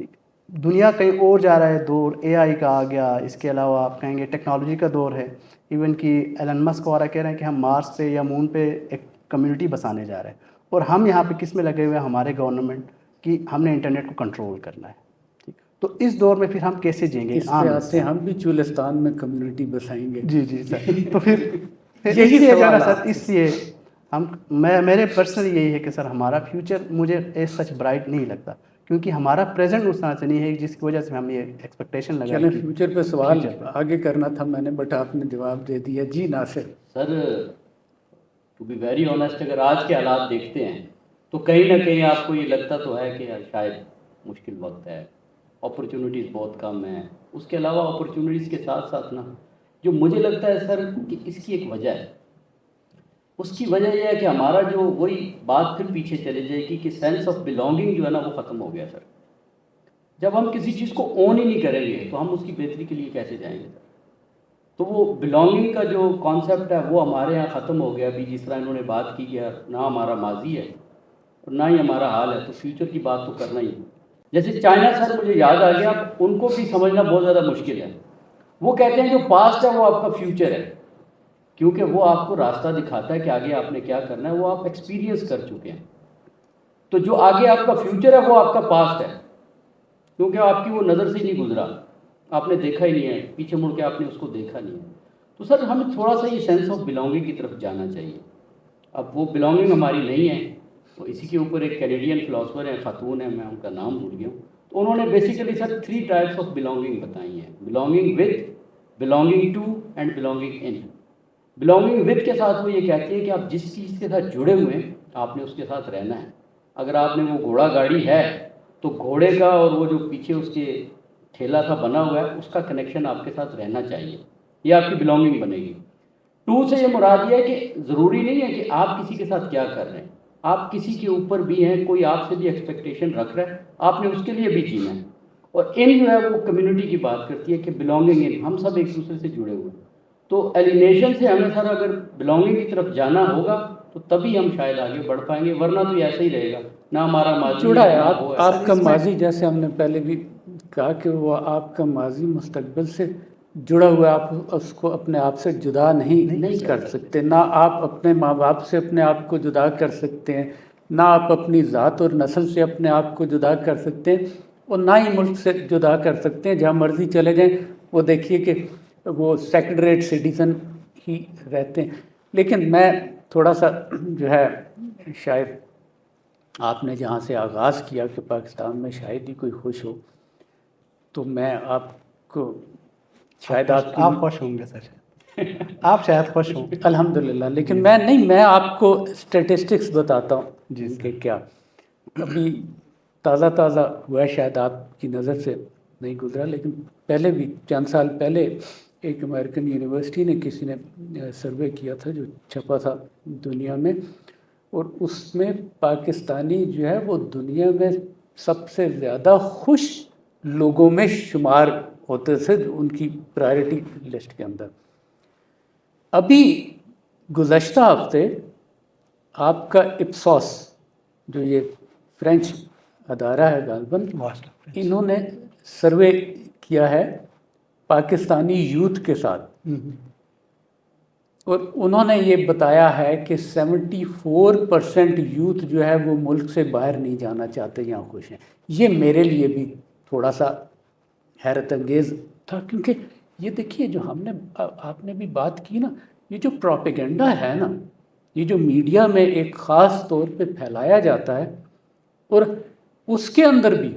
ٹھیک، دنیا کہیں اور جا رہا ہے، دور اے آئی کا آ گیا، اس کے علاوہ آپ کہیں گے ٹیکنالوجی کا دور ہے. ایون کہ ایلن مسک وغیرہ کہہ رہے ہیں کہ ہم مارس پہ یا مون پہ ایک کمیونٹی بسانے جا رہے ہیں، اور ہم یہاں پہ کس میں لگے ہوئے ہیں، ہمارے گورنمنٹ کی، ہم نے انٹرنیٹ کو کنٹرول کرنا ہے. ٹھیک، تو اس دور میں پھر ہم کیسے جئیں گے؟ اس پہ آتے ہیں ہم بھی چولستان میں کمیونٹی بسائیں گے. جی جی سر. تو پھر یہی اس لیے جو ہے نا سوال سر، اس لیے میرے پرسنل یہی ہے کہ سر ہمارا فیوچر مجھے ایز سچ برائٹ نہیں لگتا، کیونکہ ہمارا پریزنٹ اس طرح سے نہیں ہے جس کی وجہ سے ہم یہ ایکسپیکٹیشن لگا. چلیں فیوچر پہ سوال آگے کرنا تھا میں نے، بٹ آپ نے جواب دے دیا. جی ناصر. سر ٹو بی ویری آنیسٹ، اگر آج کے حالات دیکھتے ہیں تو کہیں نہ کہیں آپ کو یہ لگتا تو ہے کہ شاید مشکل وقت ہے، اپرچونیٹیز بہت کم ہیں. اس کے علاوہ اپرچونیٹیز کے ساتھ ساتھ نا، جو مجھے لگتا ہے سر کہ اس کی ایک وجہ ہے. اس کی وجہ یہ ہے کہ ہمارا جو وہی بات پھر پیچھے چلے جائے گی کہ سینس آف بلانگنگ جو ہے نا وہ ختم ہو گیا سر. جب ہم کسی چیز کو اون ہی نہیں کریں گے تو ہم اس کی بہتری کے لیے کیسے جائیں گے سر؟ تو وہ بلانگنگ کا جو کانسیپٹ ہے وہ ہمارے یہاں ختم ہو گیا. ابھی جس طرح انہوں نے بات کی کہ نہ ہمارا ماضی ہے اور نہ ہی ہمارا حال ہے، تو فیوچر کی بات تو کرنا ہی. جیسے چائنا سر مجھے یاد آ گیا، ان کو بھی سمجھنا بہت زیادہ مشکل ہے. وہ کہتے ہیں جو پاسٹ ہے وہ آپ کا فیوچر ہے، کیونکہ وہ آپ کو راستہ دکھاتا ہے کہ آگے آپ نے کیا کرنا ہے، وہ آپ ایکسپیرینس کر چکے ہیں. تو جو آگے آپ کا فیوچر ہے وہ آپ کا پاسٹ ہے، کیونکہ آپ کی وہ نظر سے نہیں گزرا، آپ نے دیکھا ہی نہیں ہے، پیچھے مڑ کے آپ نے اس کو دیکھا نہیں ہے. تو سر ہمیں تھوڑا سا یہ سینس آف بلانگنگ کی طرف جانا چاہیے. اب وہ بلانگنگ ہماری نہیں ہے. تو اسی کے اوپر ایک کینیڈین فلاسفر ہیں، خاتون ہیں، میں ان کا نام بھول گیا ہوں. تو انہوں نے basically sir 3 types of belonging بتائی ہیں: belonging with, belonging to and belonging in. Belonging with کے ساتھ وہ یہ کہتے ہیں کہ آپ جس چیز کے ساتھ جڑے ہوئے ہیں آپ نے اس کے ساتھ رہنا ہے. اگر آپ نے وہ گھوڑا گاڑی ہے تو گھوڑے کا اور وہ جو پیچھے اس کے ٹھیلا سا بنا ہوا ہے اس کا کنیکشن آپ کے ساتھ رہنا چاہیے، یہ آپ کی بلانگنگ بنے گی. 2 سے یہ مراد یہ ہے کہ ضروری نہیں ہے کہ آپ کسی کے ساتھ کیا کر رہے ہیں، آپ کسی کے اوپر بھی ہیں، کوئی آپ سے بھی ایکسپیکٹیشن رکھ رہا ہے، آپ نے اس کے لیے بھی جینا ہے. اور ان جو ہے وہ کمیونٹی کی بات کرتی ہے کہ بلانگنگ ان، ہم سب ایک دوسرے سے جڑے ہوئے ہیں. تو ایلینیشن سے ہمیں سر اگر بلانگنگ کی طرف جانا ہوگا تو تبھی ہم شاید آگے بڑھ پائیں گے، ورنہ تو یہ ایسا ہی رہے گا. نہ ہمارا ماضی جڑا ہے نہ وہ ہے. آپ کا ماضی، جیسے ہم نے پہلے بھی کہا کہ وہ آپ کا ماضی مستقبل سے جڑا ہوا ہے، آپ اس کو اپنے آپ سے جدا نہیں کر سکتے. نہ آپ اپنے ماں باپ سے اپنے آپ کو جدا کر سکتے ہیں، نہ آپ اپنی ذات اور نسل سے اپنے آپ کو جدا کر سکتے ہیں، اور نہ ہی ملک سے جدا کر سکتے ہیں. جہاں مرضی چلے جائیں وہ دیکھیے کہ وہ سیکنڈ ریٹ سٹیزن ہی رہتے ہیں. لیکن میں تھوڑا سا جو ہے، شاید آپ نے جہاں سے آغاز کیا کہ پاکستان میں شاید ہی کوئی خوش ہو، تو میں آپ کو شاید آپ خوش ہوں گے سر، آپ شاید خوش ہوں. الحمدللہ. لیکن میں آپ کو اسٹیٹسٹکس بتاتا ہوں کہ کیا ابھی تازہ ہوا ہے، شاید آپ کی نظر سے نہیں گزرا، لیکن پہلے بھی چند سال پہلے ایک امریکن یونیورسٹی نے کسی نے سروے کیا تھا جو چھپا تھا دنیا میں، اور اس میں پاکستانی جو ہے وہ دنیا میں سب سے زیادہ خوش لوگوں میں شمار ہوتے تھے ان کی پرائرٹی لسٹ کے اندر. ابھی گزشتہ ہفتے آپ کا اپسوس جو یہ فرینچ ادارہ ہے غالباً، انہوں نے سروے کیا ہے پاکستانی یوتھ کے ساتھ، اور انہوں نے یہ بتایا ہے کہ 74% یوتھ جو ہے وہ ملک سے باہر نہیں جانا چاہتے، یہاں خوش ہیں. یہ میرے لیے بھی تھوڑا سا حیرت انگیز تھا، کیونکہ یہ دیکھیے جو ہم نے آپ نے بھی بات کی نا، یہ جو پروپیگنڈا ہے نا، یہ جو میڈیا میں ایک خاص طور پہ پھیلایا جاتا ہے، اور اس کے اندر بھی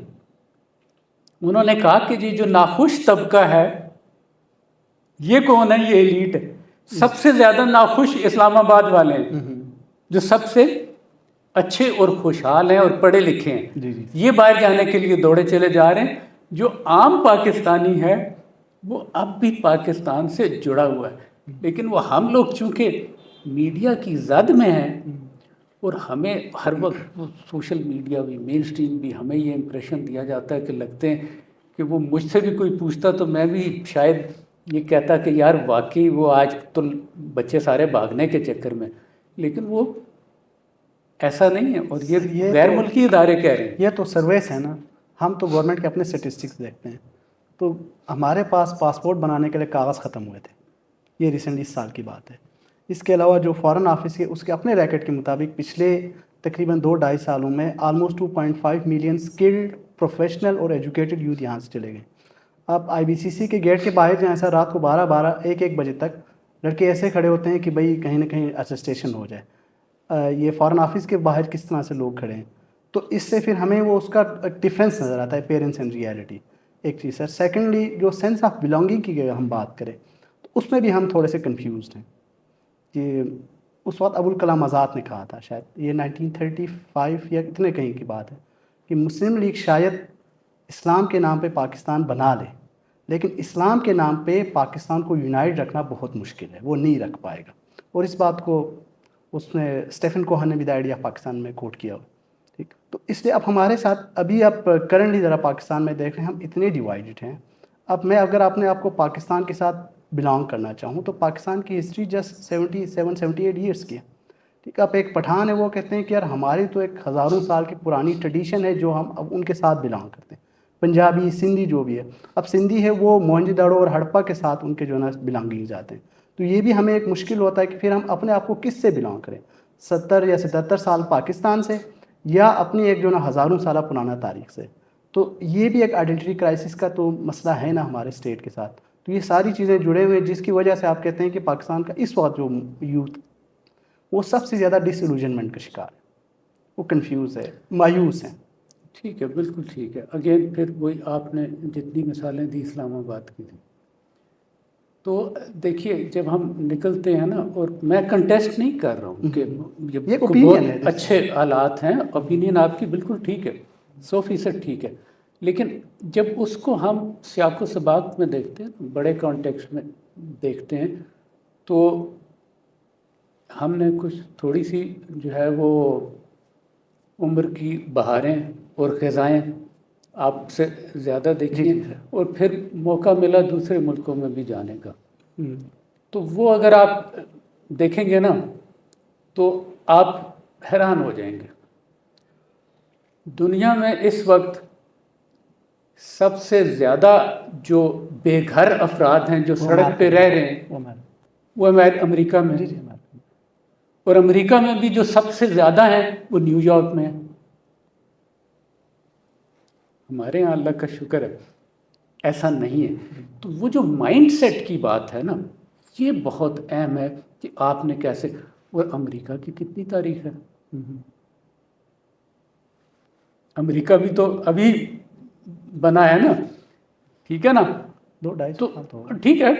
انہوں نے کہا کہ یہ جو ناخوش طبقہ ہے یہ کون ہے؟ یہ ایلیٹ ہے. سب سے زیادہ ناخوش اسلام آباد والے ہیں، جو سب سے اچھے اور خوشحال ہیں اور پڑھے لکھے ہیں. یہ باہر جانے کے لیے دوڑے چلے جا رہے ہیں. جو عام پاکستانی ہے وہ اب بھی پاکستان سے جڑا ہوا ہے، لیکن وہ ہم لوگ چونکہ میڈیا کی زد میں ہیں، اور ہمیں ہر وقت سوشل میڈیا بھی، مین سٹریم بھی، ہمیں یہ امپریشن دیا جاتا ہے کہ لگتے ہیں کہ وہ مجھ سے بھی کوئی پوچھتا تو میں بھی شاید یہ کہتا کہ یار واقعی وہ آج تو بچے سارے بھاگنے کے چکر میں، لیکن وہ ایسا نہیں ہے، اور یہ غیر ملکی ادارے کہہ رہے ہیں. یہ تو سرویس ہے نا، ہم تو گورنمنٹ کے اپنے اسٹیٹسٹکس دیکھتے ہیں. تو ہمارے پاس پاسپورٹ بنانے کے لیے کاغذ ختم ہوئے تھے، یہ ریسنٹلی اس سال کی بات ہے. اس کے علاوہ جو فارن آفس کے اس کے اپنے ریکٹ کے مطابق پچھلے تقریباً 2-2.5 سالوں میں آلموسٹ 2.5 ملین اسکلڈ پروفیشنل اور ایجوکیٹڈ یوتھ یہاں سے چلے گئے. آپ IBCC کے گیٹ کے باہر جائیں، ایسا رات کو 12-1 بجے تک لڑکے ایسے کھڑے ہوتے ہیں کہ بھئی کہیں نہ کہیں اٹیسٹیشن ہو جائے. یہ فارن آفس کے باہر کس طرح سے لوگ کھڑے ہیں. تو اس سے پھر ہمیں وہ اس کا ڈفرینس نظر آتا ہے پیرنٹس اینڈ ریئلٹی. ایک چیز سر. سیکنڈلی جو سینس آف بلانگنگ کی ہم بات کریں تو اس میں بھی ہم تھوڑے سے کنفیوزڈ ہیں. کہ اس وقت ابوالکلام آزاد نے کہا تھا، شاید یہ 1935 یا اتنے کہیں کی بات ہے، کہ مسلم لیگ شاید اسلام کے نام پہ پاکستان بنا لے، لیکن اسلام کے نام پہ پاکستان کو یونائٹ رکھنا بہت مشکل ہے، وہ نہیں رکھ پائے گا. اور اس بات کو اس نے اسٹیفن کوہن نے بھی دا آئیڈیا پاکستان میں کوٹ کیا ہوا. ٹھیک، تو اس لیے اب ہمارے ساتھ ابھی اب کرنٹلی ذرا پاکستان میں دیکھ رہے ہیں ہم اتنے ڈیوائڈڈ ہیں. اب میں اگر اپنے آپ کو پاکستان کے ساتھ بلانگ کرنا چاہوں تو پاکستان کی ہسٹری جسٹ 77-78 ایئرس کی ہے. ٹھیک، اب ایک پٹھان ہے وہ کہتے ہیں کہ یار ہماری تو ایک ہزاروں سال کی پرانی ٹریڈیشن ہے جو ہم اب ان کے ساتھ بلانگ کرتے ہیں. پنجابی، سندھی جو بھی ہے، اب سندھی ہے وہ موہنجو داڑو اور ہڑپا کے ساتھ ان کے جو ہے نا بلانگنگ جاتے ہیں. تو یہ بھی ہمیں ایک مشکل ہوتا ہے کہ پھر ہم اپنے آپ کو کس سے بلانگ کریں، 70 یا 77 سال پاکستان سے یا اپنی ایک جو نا ہزاروں سالہ پرانا تاریخ سے. تو یہ بھی ایک آئیڈینٹی کرائسس کا تو مسئلہ ہے نا ہمارے اسٹیٹ کے ساتھ. تو یہ ساری چیزیں جڑے ہوئے ہیں جس کی وجہ سے آپ کہتے ہیں کہ پاکستان کا اس وقت جو یوتھ وہ سب سے زیادہ ڈس ایلوژنمنٹ کا شکار ہے، وہ کنفیوز ہے، مایوس ہیں. ٹھیک ہے، بالکل ٹھیک ہے. اگین پھر وہی آپ نے جتنی مثالیں دی اسلام آباد کی تھیں، تو دیکھیے جب ہم نکلتے ہیں نا، اور میں کنٹیسٹ نہیں کر رہا ہوں کہ یہ opinion ہے. بہت اچھے حالات ہیں، اوپینین آپ کی بالکل ٹھیک ہے، 100% ٹھیک ہے. لیکن جب اس کو ہم سیاق و سباق میں دیکھتے ہیں، بڑے کانٹیکسٹ میں دیکھتے ہیں، تو ہم نے کچھ تھوڑی سی جو ہے وہ عمر کی بہاریں اور خزائیں آپ سے زیادہ دیکھی ہیں، اور پھر موقع ملا دوسرے ملکوں میں بھی جانے کا. تو وہ اگر آپ دیکھیں گے نا تو آپ حیران ہو جائیں گے. دنیا میں اس وقت سب سے زیادہ جو بے گھر افراد ہیں جو سڑک پہ رہ رہے ہیں وہ امریکہ میں، اور امریکہ میں بھی جو سب سے زیادہ ہیں وہ نیو یارک میں ہیں. ہمارے یہاں اللہ کا شکر ہے ایسا نہیں ہے. تو وہ جو مائنڈ سیٹ کی بات ہے نا، یہ بہت اہم ہے کہ آپ نے کیسے. اور امریکہ کی کتنی تاریخ ہے، امریکہ بھی تو ابھی بنا ہے نا، ٹھیک ہے نا، 2-2.5 تو ٹھیک ہے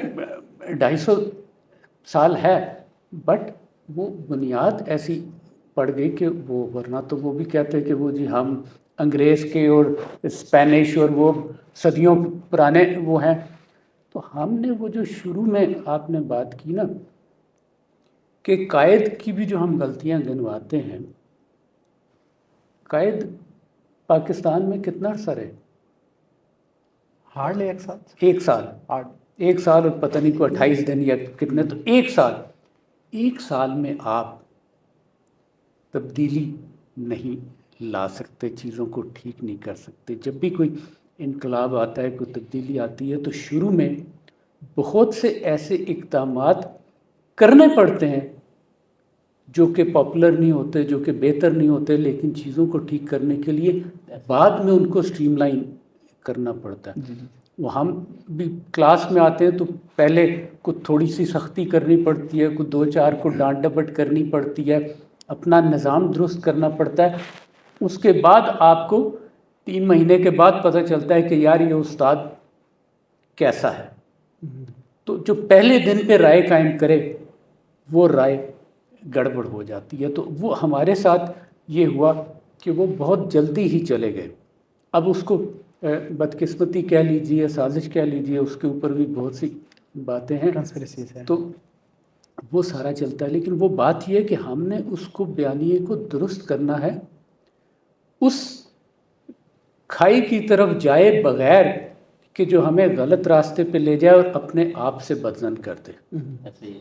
250 سال ہے، بٹ وہ بنیاد ایسی پڑ گئی کہ وہ، ورنہ تو وہ بھی کہتے کہ وہ جی ہم انگریز کے اور اسپینش اور وہ صدیوں پرانے وہ ہیں. تو ہم نے وہ جو شروع میں آپ نے بات کی نا کہ قائد کی بھی جو ہم غلطیاں گنواتے ہیں، قائد پاکستان میں کتنا عرصہ رہے؟ ہارڈلی 1 سال. 1 سال، 1 سال اور پتہ نہیں کو 28 دن یا کتنے. تو 1 سال، 1 سال میں آپ تبدیلی نہیں لا سکتے، چیزوں کو ٹھیک نہیں کر سکتے. جب بھی کوئی انقلاب آتا ہے، کوئی تبدیلی آتی ہے، تو شروع میں بہت سے ایسے اقدامات کرنے پڑتے ہیں جو کہ پاپولر نہیں ہوتے، جو کہ بہتر نہیں ہوتے، لیکن چیزوں کو ٹھیک کرنے کے لیے بعد میں ان کو اسٹریم لائن کرنا پڑتا ہے. وہ ہم بھی کلاس میں آتے ہیں تو پہلے کچھ تھوڑی سی سختی کرنی پڑتی ہے، کچھ 2-4 کو ڈانٹ ڈپٹ کرنی پڑتی ہے، اپنا نظام درست کرنا پڑتا ہے. اس کے بعد آپ کو 3 مہینے کے بعد پتہ چلتا ہے کہ یار یہ استاد کیسا ہے. تو جو پہلے دن پہ رائے قائم کرے وہ رائے گڑبڑ ہو جاتی ہے. تو وہ ہمارے ساتھ یہ ہوا کہ وہ بہت جلدی ہی چلے گئے. اب اس کو بدقسمتی کہہ لیجیے، سازش کہہ لیجیے، اس کے اوپر بھی بہت سی باتیں ہیں. تو وہ سارا چلتا ہے، لیکن وہ بات یہ ہے کہ ہم نے اس کو بیانیے کو درست کرنا ہے، اس کھائی کی طرف جائے بغیر کہ جو ہمیں غلط راستے پہ لے جائے اور اپنے آپ سے بدزن کر دے، ایسے ہی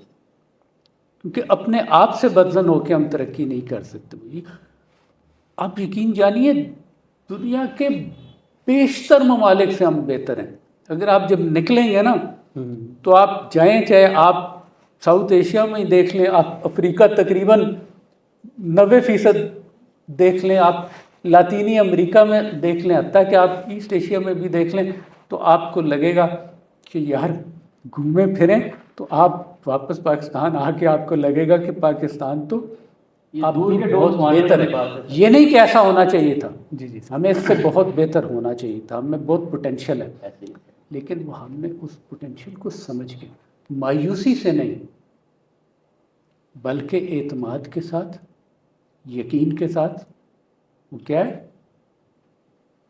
کیونکہ اپنے آپ سے بدزن ہو کے ہم ترقی نہیں کر سکتے بھائی۔ آپ یقین جانیے دنیا کے بیشتر ممالک سے ہم بہتر ہیں۔ اگر آپ جب نکلیں گے نا تو آپ جائیں، چاہے آپ ساؤتھ ایشیا میں ہی دیکھ لیں، آپ افریقہ تقریباً 90% دیکھ لیں، آپ لاطینی امریکہ میں دیکھ لیں، حتیٰ کہ آپ ایسٹ ایشیا میں بھی دیکھ لیں، تو آپ کو لگے گا کہ یار گھومیں پھریں تو آپ واپس پاکستان آ کے آپ کو لگے گا کہ پاکستان تو یہ آپ دور بھی کے بہت ڈوز ماننے بہتر والی ہے۔ بات ہے۔ یہ نہیں کہ ایسا ہونا چاہیے تھا، جی ہمیں اس سے بہت بہتر ہونا چاہیے تھا، ہمیں بہت پوٹینشیل ہے، ایسے ہی لیکن وہ ہم نے اس پوٹینشیل کو سمجھ کے مایوسی سے نہیں بلکہ اعتماد کے ساتھ، یقین کے ساتھ، وہ کیا ہے،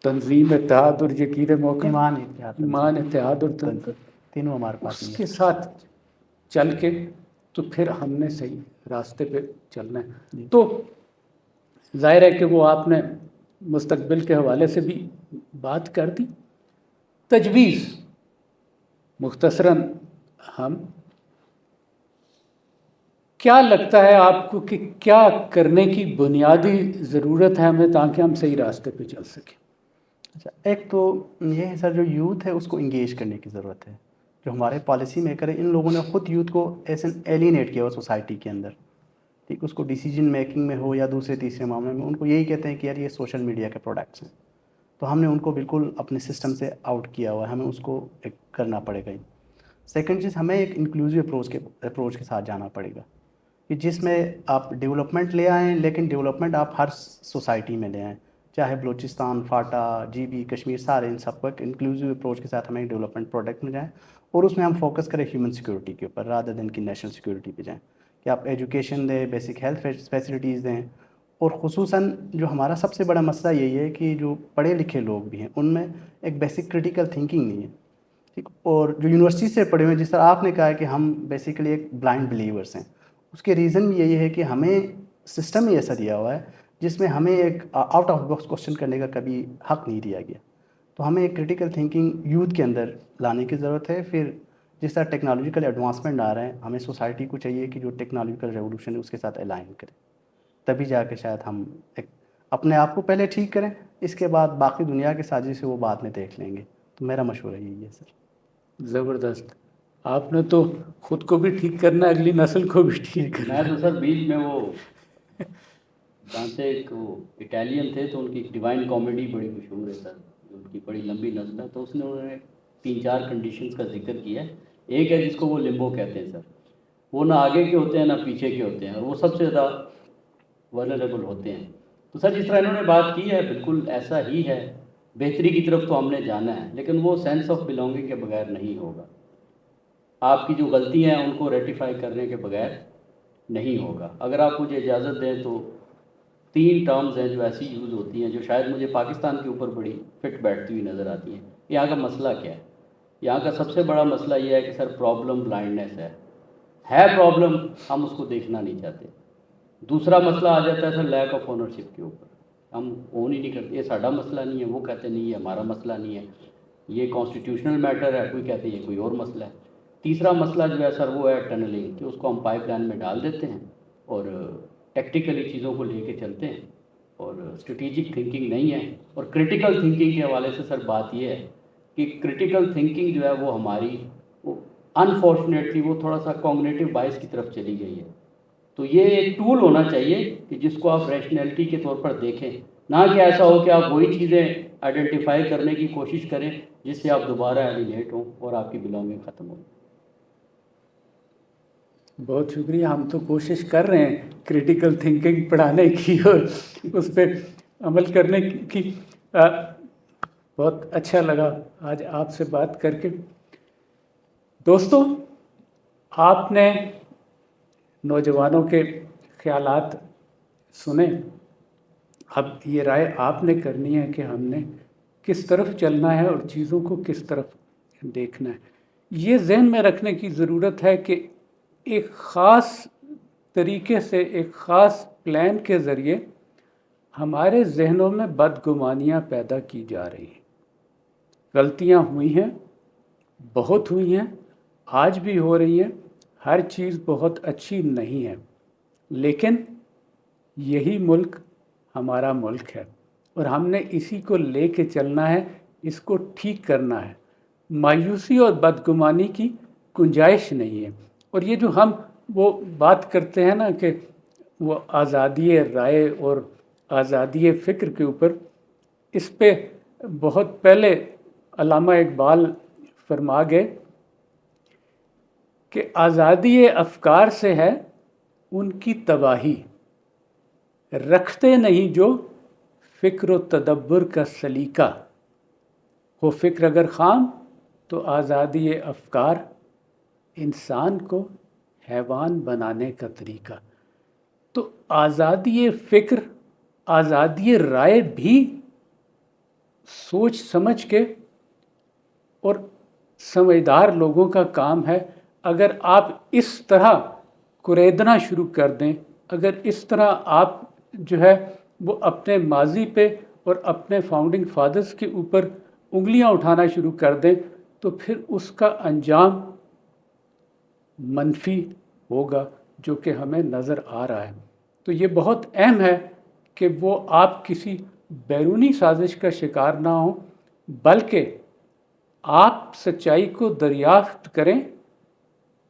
تنظیم، اتحاد اور یقین موقع، ایمان اتحاد ایمان، اتحاد اور تنظیم، تینوں ہمارے پاس اس نہیں کے ہے۔ ساتھ چل کے تو پھر ہم نے صحیح راستے پہ چلنا ہے۔ جی تو ظاہر ہے کہ وہ آپ نے مستقبل کے حوالے سے بھی بات کر دی۔ تجویز مختصراً ہم کیا لگتا ہے آپ کو کہ کیا کرنے کی بنیادی ضرورت ہے ہمیں تاکہ ہم صحیح راستے پہ چل سکیں؟ اچھا، ایک تو یہ ہے سر، جو یوتھ ہے اس کو انگیج کرنے کی ضرورت ہے۔ جو ہمارے پالیسی میکر ہیں ان لوگوں نے خود یوتھ کو ایسے ایلینیٹ کیا ہوا سوسائٹی کے اندر، ٹھیک، اس کو ڈیسیجن میکنگ میں ہو یا دوسرے تیسرے معاملے میں، ان کو یہی کہتے ہیں کہ یار یہ سوشل میڈیا کے پروڈکٹس ہیں، تو ہم نے ان کو بالکل اپنے سسٹم سے آؤٹ کیا ہوا ہے، ہمیں اس کو ایک کرنا پڑے گا۔ سیکنڈ چیز، ہمیں ایک انکلوزیو اپروچ کے ساتھ جانا پڑے گا کہ جس میں آپ ڈیولپمنٹ لے آئیں، لیکن ڈیولپمنٹ آپ ہر سوسائٹی میں لے آئیں، چاہے بلوچستان، فاٹا، جی بی، کشمیر، سارے ان سب کو ایک انکلوزیو اپروچ کے ساتھ ہمیں ایک ڈیولپمنٹ پروڈکٹ میں جائیں، اور اس میں ہم فوکس کریں ہیومن سیکورٹی کے اوپر رادر دین کی نیشنل سیکورٹی پہ جائیں، کہ آپ ایجوکیشن دیں، بیسک ہیلتھ فیسلٹیز دیں، اور خصوصاً جو ہمارا سب سے بڑا مسئلہ یہی ہے کہ جو پڑھے لکھے لوگ بھی ہیں ان میں ایک بیسک کریٹیکل تھنکنگ نہیں ہے، ٹھیک، اور جو یونیورسٹی سے پڑھے ہوئے ہیں، جس طرح آپ نے کہا ہے کہ ہم بیسیکلی ایک بلائنڈ بلیورس ہیں، اس کے ریزن بھی یہی ہے کہ ہمیں سسٹم ہی ایسا دیا ہوا ہے جس میں ہمیں ایک آؤٹ آف باکس کوشچن کرنے کا کبھی حق نہیں دیا گیا۔ تو ہمیں ایک کریٹیکل تھنکنگ یوتھ کے اندر لانے کی ضرورت ہے۔ پھر جس طرح ٹیکنالوجیکل ایڈوانسمنٹ آ رہے ہیں، ہمیں سوسائٹی کو چاہیے کہ جو ٹیکنالوجیکل ریولیوشن ہے اس کے ساتھ الائن کرے، تبھی جا کے شاید ہم ایک اپنے آپ کو پہلے ٹھیک کریں، اس کے بعد باقی دنیا کے سازش سے وہ بعد میں دیکھ لیں گے۔ تو میرا مشورہ یہی ہے سر۔ زبردست، آپ نے تو خود کو بھی ٹھیک کرنا ہے، اگلی نسل کو بھی ٹھیک کرنا میں تو سر بیچ میں وہ جانتے ایک وہ اٹالین تھے تو ان کی ڈیوائن کامیڈی بڑی مشہور ہے سر، ان کی بڑی لمبی نسل ہے، تو اس نے انہوں نے 3-4 کنڈیشنز کا ذکر کیا ہے۔ ایک ہے جس کو وہ لمبو کہتے ہیں سر، وہ نہ آگے کے ہوتے ہیں نہ پیچھے کے ہوتے ہیں، اور وہ سب سے زیادہ ورنریبل ہوتے ہیں۔ تو سر جس طرح انہوں نے بات کی ہے بالکل ایسا ہی ہے، بہتری کی طرف تو ہم نے جانا ہے، لیکن وہ سینس آف بلانگنگ کے بغیر نہیں ہوگا، آپ کی جو غلطیاں ہیں ان کو ریٹیفائی کرنے کے بغیر نہیں ہوگا۔ اگر آپ مجھے اجازت دیں تو 3 ٹرمز ہیں جو ایسی یوز ہوتی ہیں جو شاید مجھے پاکستان کے اوپر بڑی فٹ بیٹھتی ہوئی نظر آتی ہیں۔ یہاں کا مسئلہ کیا ہے؟ یہاں کا سب سے بڑا مسئلہ یہ ہے کہ سر پرابلم بلائنڈنیس ہے پرابلم، ہم اس کو دیکھنا نہیں چاہتے۔ دوسرا مسئلہ آ جاتا ہے سر لیک آف اونرشپ کے اوپر، ہم اون ہی نہیں کرتے، یہ ساڈا مسئلہ نہیں ہے، وہ کہتے نہیں یہ ہمارا مسئلہ نہیں ہے، یہ کانسٹیٹیوشنل میٹر ہے، کوئی کہتے ہیں یہ کوئی اور مسئلہ ہے۔ تیسرا مسئلہ جو ہے سر وہ ہے ٹنلنگ، کہ اس کو ہم پائپ لائن میں ڈال دیتے ہیں اور ٹیکٹیکلی چیزوں کو لے کے چلتے ہیں، اور اسٹریٹجک تھنکنگ نہیں ہے۔ اور کریٹیکل تھنکنگ کے حوالے سے سر بات یہ ہے کہ کریٹیکل تھنکنگ جو ہے وہ ہماری وہ انفارچونیٹلی وہ تھوڑا سا کوگنیٹو بائس کی طرف چلی گئی ہے۔ تو یہ ایک ٹول ہونا چاہیے کہ جس کو آپ ریشنلٹی کے طور پر دیکھیں، نہ کہ ایسا ہو کہ آپ وہی چیزیں آئیڈینٹیفائی کرنے کی کوشش کریں جس سے آپ دوبارہ ایلیلیٹ ہوں اور آپ کی بلانگنگ ختم ہو۔ بہت شکریہ، ہم تو کوشش کر رہے ہیں کریٹیکل تھنکنگ پڑھانے کی اور اس پہ عمل کرنے کی۔ بہت اچھا لگا آج آپ سے بات کر کے۔ دوستو، آپ نے نوجوانوں کے خیالات سنے، اب یہ رائے آپ نے کرنی ہے کہ ہم نے کس طرف چلنا ہے اور چیزوں کو کس طرف دیکھنا ہے۔ یہ ذہن میں رکھنے کی ضرورت ہے کہ ایک خاص طریقے سے، ایک خاص پلان کے ذریعے ہمارے ذہنوں میں بدگمانیاں پیدا کی جا رہی ہیں۔ غلطیاں ہوئی ہیں، بہت ہوئی ہیں، آج بھی ہو رہی ہیں، ہر چیز بہت اچھی نہیں ہے، لیکن یہی ملک ہمارا ملک ہے اور ہم نے اسی کو لے کے چلنا ہے، اس کو ٹھیک کرنا ہے۔ مایوسی اور بدگمانی کی گنجائش نہیں ہے۔ اور یہ جو ہم وہ بات کرتے ہیں نا کہ وہ آزادی رائے اور آزادی فکر کے اوپر، اس پہ بہت پہلے علامہ اقبال فرما گئے کہ آزادی افکار سے ہے ان کی تباہی، رکھتے نہیں جو فکر و تدبر کا سلیقہ، ہو فکر اگر خام تو آزادی افکار، انسان کو حیوان بنانے کا طریقہ۔ تو آزادی فکر، آزادی رائے بھی سوچ سمجھ کے اور سمجھدار لوگوں کا کام ہے۔ اگر آپ اس طرح کریدنا شروع کر دیں، اگر اس طرح آپ جو ہے وہ اپنے ماضی پہ اور اپنے فاؤنڈنگ فادرز کے اوپر انگلیاں اٹھانا شروع کر دیں، تو پھر اس کا انجام منفی ہوگا، جو کہ ہمیں نظر آ رہا ہے۔ تو یہ بہت اہم ہے کہ وہ آپ کسی بیرونی سازش کا شکار نہ ہوں، بلکہ آپ سچائی کو دریافت کریں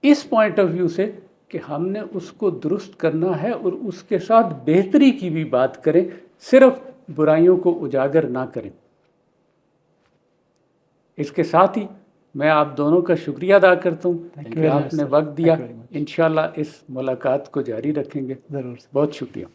اس پوائنٹ آف ویو سے کہ ہم نے اس کو درست کرنا ہے اور اس کے ساتھ بہتری کی بھی بات کریں، صرف برائیوں کو اجاگر نہ کریں۔ اس کے ساتھ ہی میں آپ دونوں کا شکریہ ادا کرتا ہوں کہ آپ نے وقت دیا۔ انشاءاللہ اس ملاقات کو جاری رکھیں گے۔ ضرور۔ بہت شکریہ۔